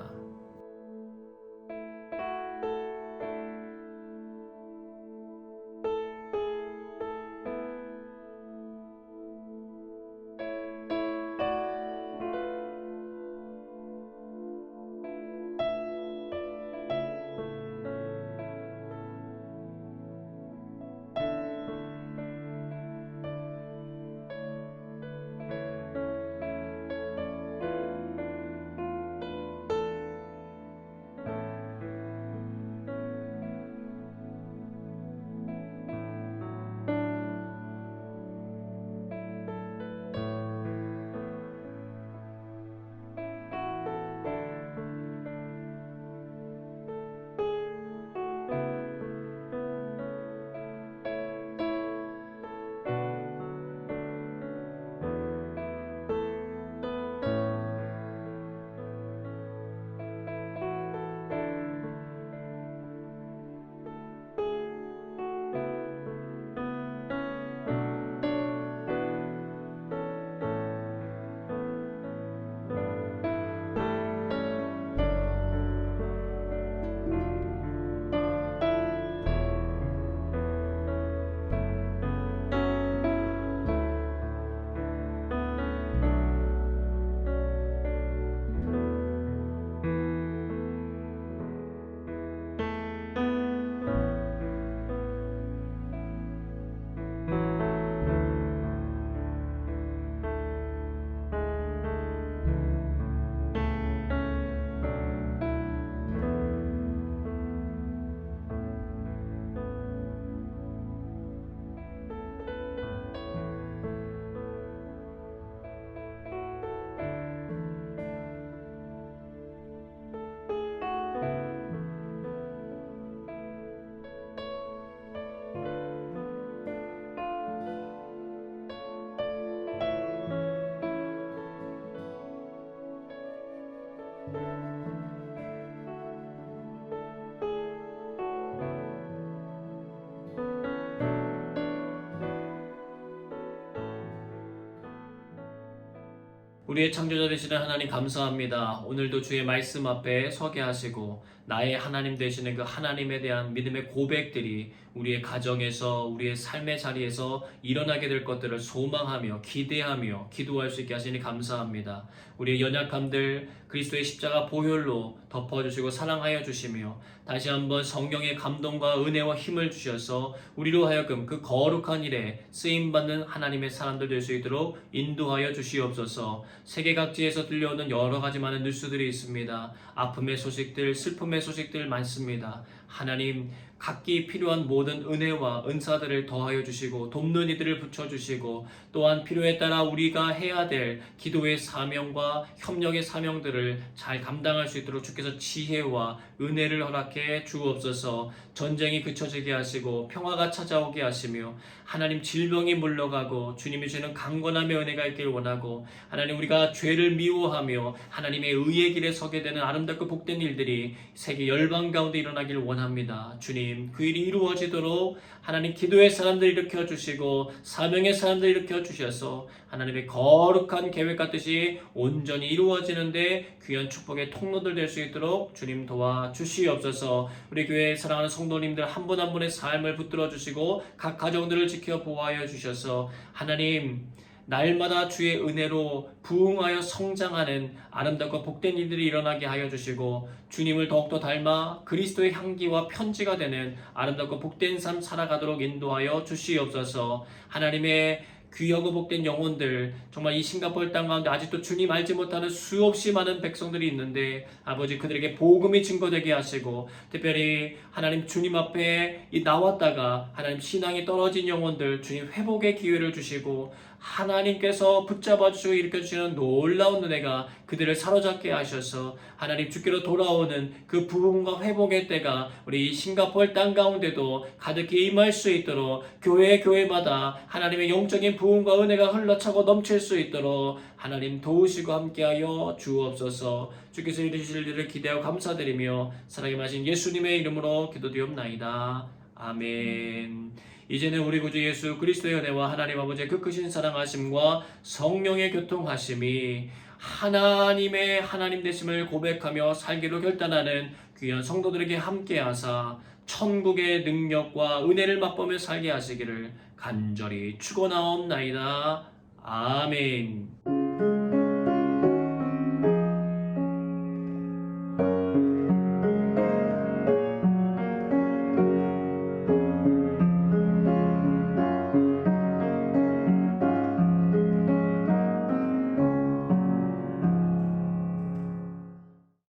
우리의 창조자 되시는 하나님 감사합니다. 오늘도 주의 말씀 앞에 서게 하시고 나의 하나님 되시는 그 하나님에 대한 믿음의 고백들이 우리의 가정에서 우리의 삶의 자리에서 일어나게 될 것들을 소망하며 기대하며 기도할 수 있게 하시니 감사합니다. 우리의 연약함들 그리스도의 십자가 보혈로 덮어주시고 사랑하여 주시며 다시 한번 성령의 감동과 은혜와 힘을 주셔서 우리로 하여금 그 거룩한 일에 쓰임받는 하나님의 사람들 될 수 있도록 인도하여 주시옵소서. 세계 각지에서 들려오는 여러 가지 많은 뉴스들이 있습니다. 아픔의 소식들, 슬픔의 소식들 많습니다. 하나님 각기 필요한 모든 은혜와 은사들을 더하여 주시고 돕는 이들을 붙여주시고 또한 필요에 따라 우리가 해야 될 기도의 사명과 협력의 사명들을 잘 감당할 수 있도록 주께서 지혜와 은혜를 허락해 주옵소서. 전쟁이 그쳐지게 하시고 평화가 찾아오게 하시며 하나님 질병이 물러가고 주님이 주시는 강건함의 은혜가 있길 원하고 하나님 우리가 죄를 미워하며 하나님의 의의 길에 서게 되는 아름답고 복된 일들이 세계 열방 가운데 일어나길 원합니다. 주님 그 일이 이루어지도록 하나님 기도의 사람들 일으켜 주시고 사명의 사람들 일으켜 주셔서 하나님의 거룩한 계획과 뜻이 온전히 이루어지는데 귀한 축복의 통로들 될 수 있도록 주님 도와 주시옵소서. 우리 교회 사랑하는 성도님들 한 분 한 분의 삶을 붙들어 주시고 각 가정들을 지켜 보호하여 주셔서 하나님 날마다 주의 은혜로 부흥하여 성장하는 아름답고 복된 일들이 일어나게 하여 주시고 주님을 더욱더 닮아 그리스도의 향기와 편지가 되는 아름답고 복된 삶 살아가도록 인도하여 주시옵소서. 하나님의 귀하고 복된 영혼들 정말 이 싱가포르 땅 가운데 아직도 주님 알지 못하는 수없이 많은 백성들이 있는데 아버지 그들에게 복음이 증거되게 하시고 특별히 하나님 주님 앞에 나왔다가 하나님 신앙이 떨어진 영혼들 주님 회복의 기회를 주시고 하나님께서 붙잡아 주시고 일으켜 주시는 놀라운 은혜가 그들을 사로잡게 하셔서 하나님 주께로 돌아오는 그 부흥과 회복의 때가 우리 이 싱가포르 땅 가운데도 가득히 임할 수 있도록 교회마다 하나님의 영적인 부흥과 은혜가 흘러차고 넘칠 수 있도록 하나님 도우시고 함께하여 주옵소서. 주께서 이루실 일을 기대하고 감사드리며 사랑의 마신 예수님의 이름으로 기도드리옵나이다. 아멘. 이제는 우리 구주 예수 그리스도의 은혜와 하나님 아버지의 그 크신 사랑하심과 성령의 교통하심이 하나님의 하나님 되심을 고백하며 살기로 결단하는 귀한 성도들에게 함께하사 천국의 능력과 은혜를 맛보며 살게 하시기를 간절히 축원하옵나이다. 아멘.